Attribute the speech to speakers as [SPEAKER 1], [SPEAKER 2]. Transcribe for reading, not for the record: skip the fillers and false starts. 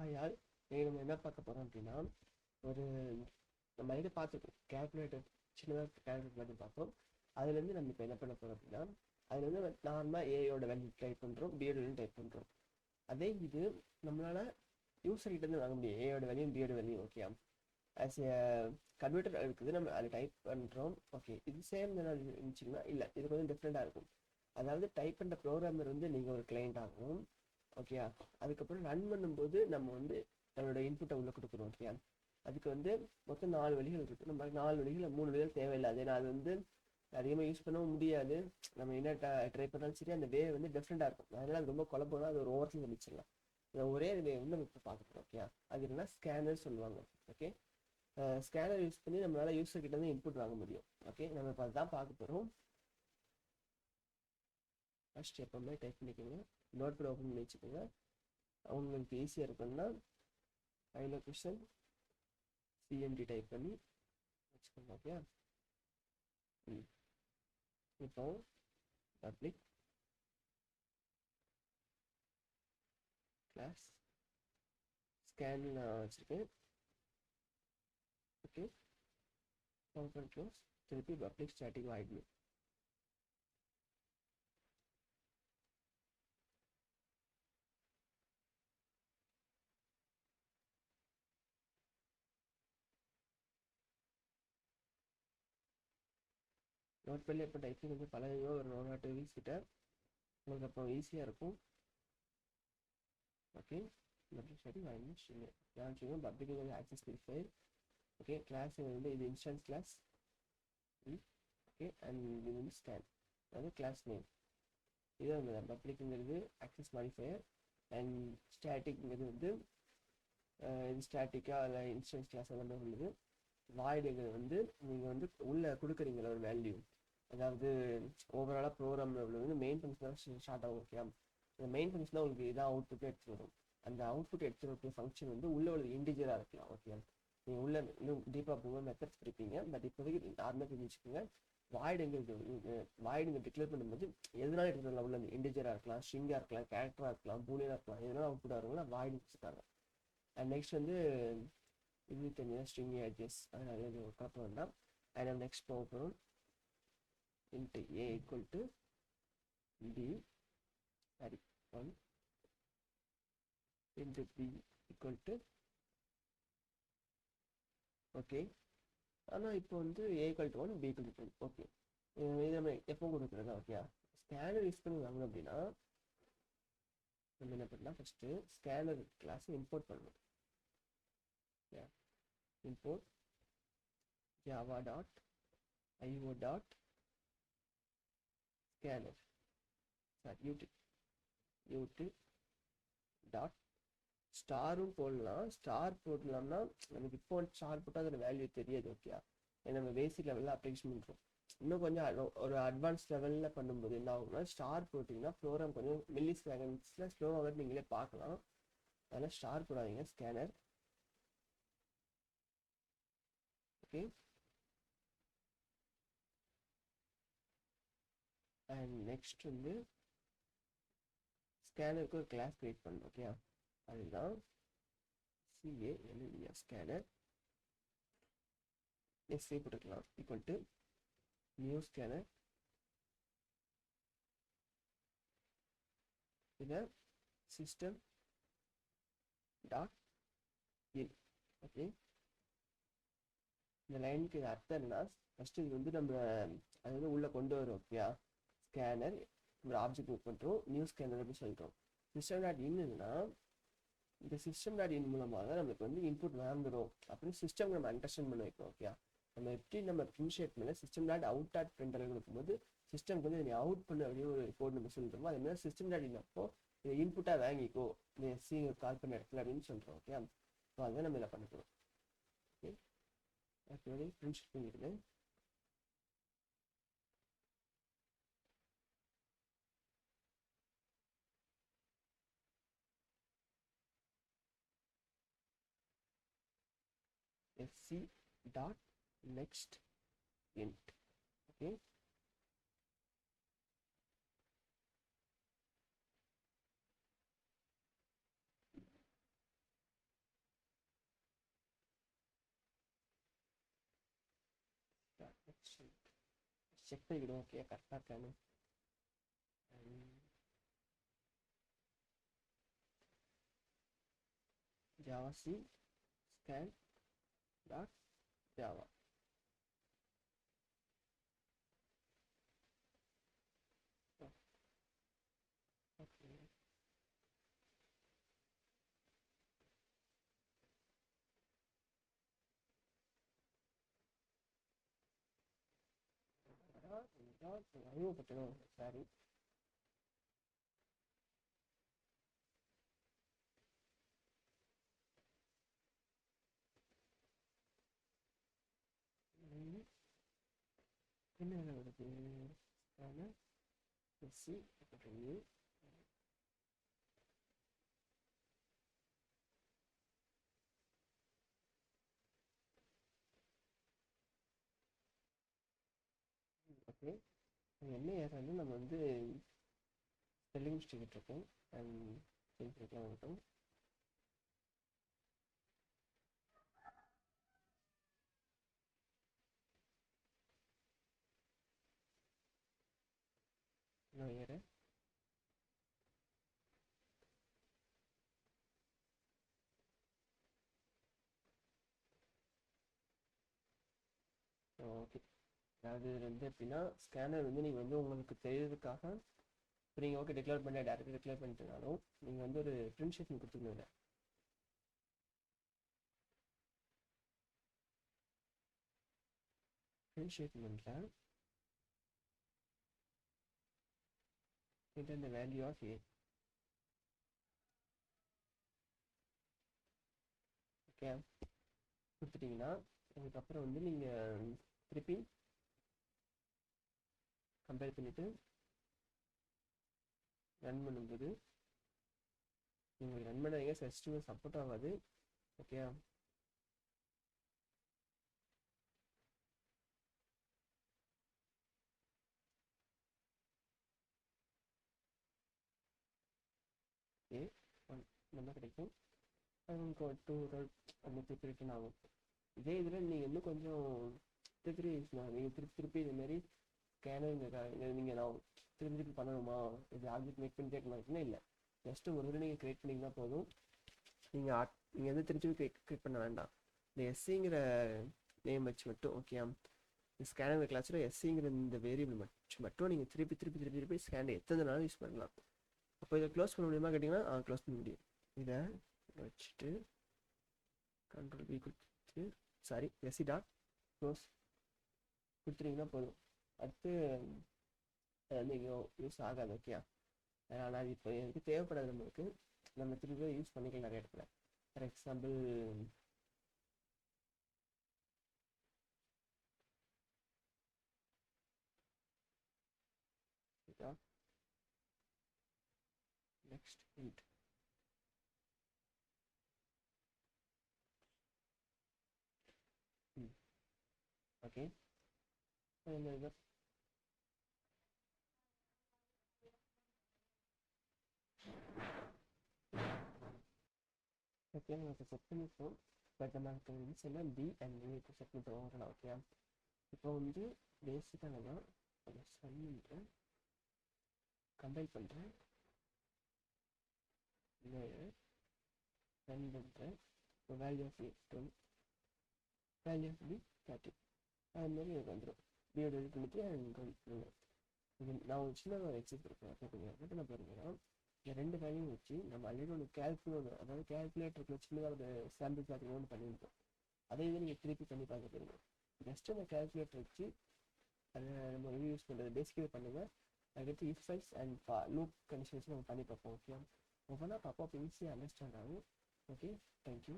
[SPEAKER 1] ஆயால் இன்னைக்கு நம்ம என்ன பார்க்க போகிறோம் அப்படின்னா ஒரு நம்ம இதை பார்த்துருக்கோம் கேல்குலேட்டர் சின்னதாக கேல்குலேட் பண்ணி பார்த்தோம். அதுலேருந்து நம்ம இப்போ என்ன பண்ண போகிறோம் அப்படின்னா அதுலேருந்து நார்மலாக ஏயோட வேல்யூ டைப் பண்ணுறோம், பியோட வேல்யூ டைப் பண்ணுறோம். அதே இது நம்மளால் யூசர்கிட்டேருந்து வாங்க முடியும் ஏயோட வேல்யூ பியோட value. Okay, as A computer இருக்குது, நம்ம அதை டைப் பண்ணுறோம். ஓகே, இது சேம் இருந்துச்சுன்னா இல்லை, இது கொஞ்சம் டிஃப்ரெண்ட்டாக இருக்கும். அதாவது டைப் பண்ணுற ப்ரோக்ராமர் வந்து நீங்கள் ஒரு கிளைண்ட் ஆகும். ஓகே, அதுக்கப்புறம் ரன் பண்ணும்போது நம்ம வந்து நம்மளோட இன்புட்டை உள்ளே கொடுக்குறோம். ஓகே, அதுக்கு வந்து மொத்தம் 4 வழிகள் இருக்குது. நம்ம 4 வழிகளில் 3 வழிகள் தேவையில்லை. ஏன்னா அது வந்து அதிகமாக யூஸ் பண்ணவும் முடியாது. நம்ம என்ன ட்ரை பண்ணாலும் சரி, அந்த வே வந்து டிஃப்ரெண்ட்டாக இருக்கும். அதனால் அது ரொம்ப குழப்பம்னா அது ஒரு ஓவர்த்தில் முடிச்சிடலாம். ஒரே வே வந்து நம்ம இப்போ பார்க்குறோம். ஓகே, அது என்னன்னா ஸ்கேனர் சொல்லுவாங்க. ஓகே, ஸ்கேனர் யூஸ் பண்ணி நம்மளால் யூஸர் கிட்ட இருந்து இன்புட் வாங்க முடியும். ஓகே, நம்ம இப்போ அதுதான் பார்க்க போகிறோம். ஃபர்ஸ்ட் எப்பவுமே டைப் பண்ணிக்கோங்க, நோட் பேட் ஓப்பன் பண்ணி வச்சுக்கோங்க. அவங்களுக்கு ஈஸியாக இருக்குன்னா லொகேஷன் சிஎம்டி டைப் பண்ணி வச்சுக்கோங்க. ஓகே, இப்போ பப்ளிக் கிளாஸ் ஸ்கேன் நான் வச்சுருக்கேன். ஓகே, ஓப்பன் க்ளோஸ், திருப்பி பப்ளிக் ஸ்டாட்டிக் வாய்ட். நோட் பேடில் இப்போ டைப்பிங் வந்து பழகியோ ஒரு 1 or 2 வீக்ஸ் கிட்ட உங்களுக்கு அப்போ ஈஸியாக இருக்கும். ஓகே, பப்ளிக் ஸ்டாட்டிக் வாய்ட் நான் பப்ளிக் வந்து ஆக்சஸ் வெரிஃபைர். ஓகே, கிளாஸ் வந்து இது இன்ஸ்டன்ஸ் கிளாஸ். ஓகே, அண்ட் இது வந்து ஸ்கேன், அதாவது கிளாஸ் நேம். இது வந்து பப்ளிக்ங்கிறது ஆக்சஸ் மாடிஃபையர் அண்ட் ஸ்டாட்டிக்ங்கிறது வந்து இது ஸ்டாட்டிக்காக அதில் இன்ஸ்டன்ஸ் கிளாஸ் எல்லாமே உள்ளது. வாய்டுங்கிறது வந்து நீங்கள் வந்து உள்ளே கொடுக்குறீங்களா ஒரு வேல்யூ, அதாவது ஓவராலாக ப்ரோக்ராமில் உள்ள வந்து மெயின் ஃபங்க்ஷன் ஸ்டார்ட் ஆகும். ஓகே, அந்த மெயின் ஃபங்க்ஷன் தான் உங்களுக்கு இதான் அவுட்புட் எடுத்து வரும். அந்த அவுட்புட் எடுத்து வரக்கூடிய ஃபங்க்ஷன் வந்து உள்ள ஒரு இன்டிஜராக இருக்கலாம். ஓகே, நீங்கள் உள்ள இன்னும் டீப்பாக போகும்போது மெத்தட்ஸ் பிடிப்பீங்க. பட் இப்போதைக்கு நார்மலாக தெரிஞ்சுக்கோங்க. வாய்டுங்க டிக்ளேர் பண்ணும்போது எதனால எடுத்துக்கலாம், உள்ள இன்டிஜராக இருக்கலாம், ஸ்ட்ரிங்காக இருக்கலாம், கேரக்டராக இருக்கலாம், பூலியனாக இருக்கலாம், எதனால அவுட்புட்டாக இருக்கும்னா வாய்டு வச்சுருக்காங்க. அண்ட் நெக்ஸ்ட் வந்து இது தெரிஞ்ச ஸ்ட்ரிங் ஏஜஸ், அதனால இது குழப்பம் வேண்டாம். அண்ட் நம்ம நெக்ஸ்ட் போக போகிறோம். Int a equal to b sorry 1 int b equal to. Okay, ஆனால் இப்போ வந்து a equal to 1 b equal to 1. Okay, இது நம்ம எப்போ கொடுக்குறதா. ஓகே, ஸ்கேனர் யூஸ் பண்ணி வாங்கணும் அப்படின்னா நம்ம என்ன பண்ணலாம், ஃபஸ்ட்டு ஸ்கேனர் கிளாஸ் இம்போர்ட் பண்ணணும். Import Java dot IO dot scanner sorry util dot ஸ்டாரும் போடலாம். ஸ்டார் போடலாம்னா நமக்கு இப்போ ஸ்டார் போட்டால் அதோட வேல்யூ தெரியாது. ஓகே, நம்ம பேசிக் லெவலில் அப்ளிகேஷன் பண்ணுறோம். இன்னும் கொஞ்சம் ஒரு அட்வான்ஸ் லெவலில் பண்ணும்போது என்ன ஆகும்னா ஸ்டார் போட்டிங்கன்னா ப்ரோக்ராம் கொஞ்சம் மில்லி செகண்ட்ஸில் ஸ்லோவாக நீங்களே பார்க்கலாம். அதனால் ஸ்டார் போடாதீங்க, ஸ்கேனர். ஓகே, அண்ட் நெக்ஸ்ட் வந்து ஸ்கேனருக்கு ஒரு கிளாஸ் கிரியேட் பண்ணணும். ஓகே, அதுதான் CANER ஸ்கேனர். நெக்ஸ்ட் போட்டுக்கலாம் ஈக்குவல் டு நியூ ஸ்கேனர். இதை சிஸ்டம் டாட் இன். ஓகே, இந்த லைனுக்கு இது அர்த்தம் என்ன, ஃபஸ்ட்டு இது வந்து நம்ம அது வந்து உள்ளே கொண்டு வரும். ஓகே, ஸ்கேனர் நம்ம ஆப்ஜெக்ட் புக் பண்ணுறோம், நியூ ஸ்கேனர் அப்படின்னு சொல்லிட்டோம். சிஸ்டம் டாட் இன்னுன்னா இந்த சிஸ்டம் டாட் இன் மூலமாக தான் நம்மளுக்கு வந்து இன்புட் வாங்குறோம் அப்படின்னு சிஸ்டம் நம்ம அண்டர்ஸ்டாண்ட் பண்ண வைக்கிறோம். ஓகே, நம்ம எப்படி நம்ம இனிஷியேட் பண்ண system dot out dot printer கொடுக்கும்போது சிஸ்டம்க்கு வந்து நீ அவுட் பண்ண அப்படின்னு ஒரு கோட் நம்ம சொல்லிட்டோமோ அதே மாதிரி சிஸ்டம் டாட் இன் அப்போ இதை இன்புட்டாக வாங்கிக்கோ நீ சி கால் பண்ண இடத்துல அப்படின்னு சொல்கிறோம். ஓகே, ஸோ அதை நம்ம இதில் பண்ணிக்கிறோம். ஓகே, ஆக்சுவலி பிரிண்ட் பண்ணிக்கிறேன். fc dot next int. Okay, check பண்ணிக்கிடுவோம் ஓகே கரெக்டாக இருக்கான்னு. Javac scan dot Java. Okay அறிமுகப்பட்டணும் சாரி. என்ன வருது எஸ்சி ஓகே. என்ன ஏறாது நம்ம வந்து ஸ்பெல்லிங் மிஸ்டேக் இருக்கோம் அண்ட் சேஞ்ச் பண்ணிக்கலாம் இருக்கட்டும். இன்னும் ஏற ஓகே. அது வந்து எப்படின்னா ஸ்கேனர் வந்து நீங்கள் வந்து உங்களுக்கு தெரியறதுக்காக இப்போ நீங்கள் ஓகே டிக்ளேர் பண்ணி டேரெக்டாக டிக்ளேர் பண்ணிட்டனாலும் நீங்கள் வந்து ஒரு பிரிண்ட் ஸ்டேட்மெண்ட் கொடுத்துக்கணும். பிரிண்ட் ஸ்டேட்மெண்ட்டில் இந்த வேல்யூ ஆஃப் ஏ ஓகே கொடுத்துட்டிங்கன்னா அதுக்கப்புறம் வந்து நீங்கள் திருப்பி கம்பேர் பண்ணிவிட்டு ரன் பண்ணும்போது நீங்கள் ரன் பண்ணாதீங்க சிஸ்டம் சப்போர்ட் ஆகாது ஓகே. ஓகே நல்லா கிடைக்கும். அது உங்களுக்கு 2 அந்த திருப்பி ரிட்டன் ஆகும். இதே இதில் நீங்கள் இன்னும் கொஞ்சம் திருப்பி நீங்கள் திருப்பி இதுமாரி ஸ்கேனர் நீங்கள் நான் திருப்பி பண்ணணுமா இது ஆப்ஜெக்ட் மேக் பண்ணி கேட்கணும் இல்லை. ஜஸ்ட்டு ஒரு தடவை நீங்கள் க்ரியேட் பண்ணிங்கன்னா போதும். நீங்கள் வந்து திருப்பி க்ரியேட் பண்ண வேண்டாம். இந்த எஸ்சிங்கிற நேம் வச்சு மட்டும் ஓகே. ஸ்கேனர் கிளாஸில் எஸ்சிங்கிற இந்த வேரியபிள் மட்டும் நீங்கள் திருப்பி ஸ்கேனை எத்தனை நாளும் யூஸ் பண்ணலாம். அப்போ இதை க்ளோஸ் பண்ண முடியுமா கேட்டிங்கன்னா க்ளோஸ் பண்ண முடியும். இதை வச்சுட்டு கண்ட்ரோல் பி கொடுத்து சாரி எஸ்சி டாட் க்ளோஸ் கொடுத்துட்டிங்கன்னா போதும். அடுத்து அது வந்து எங்கேயும் யூஸ் ஆகாது ஓகே. ஆனால் அது இப்போ எனக்கு தேவைப்படாது நம்மளுக்கு. நம்ம திருப்பி யூஸ் பண்ணிக்கலாம் நிறைய இடத்துல. For example next int okay. Okay நமக்கு செட் பண்ணிப்போம். பட் நமக்கு இன்செல்லாம் பி அண்ட் ஏக்கு செட் பண்ணிட்டு வரலாம் ஓகே. இப்போ வந்து பேசிக்காக நான் அதை ரன் பண்ணுறேன் கம்பைல் பண்ணுறேன் ரன் பண்ணுறேன். இப்போ value of A 12 value of B 30 அதுமாதிரி எனக்கு வந்துடும். பியோட இது பண்ணிட்டு இது நான் ஒரு சின்ன ஒரு எக்ஸைஸ் கொடுப்பேன். அப்போ நான் பாருங்கன்னா இந்த 2 வேல்யூவும் வச்சு நம்ம ஆல்ரெடி ஒன்று அதாவது கேல்குலேட்டருக்கு சின்னதாக ஒரு சாம்பிள் பிளாட்டிங் ஒன்று பண்ணியிருக்கோம். அதே இதை நீங்கள் திருப்பி பண்ணி பார்க்க போகிறீங்க. ஜஸ்ட் அந்த கேல்குலேட்டர் வச்சு அதை நம்ம யூஸ் பண்ணுறது பேசிக்கவே பண்ணுங்கள். அதுக்கடுத்து if else and loop conditions நம்ம பண்ணி பார்ப்போம் ஓகே. ஒவ்வொன்றா பார்ப்போம் அப்போ ஈஸியாக அண்டர்ஸ்டாண்ட் ஆகும் ஓகே. தேங்க்யூ.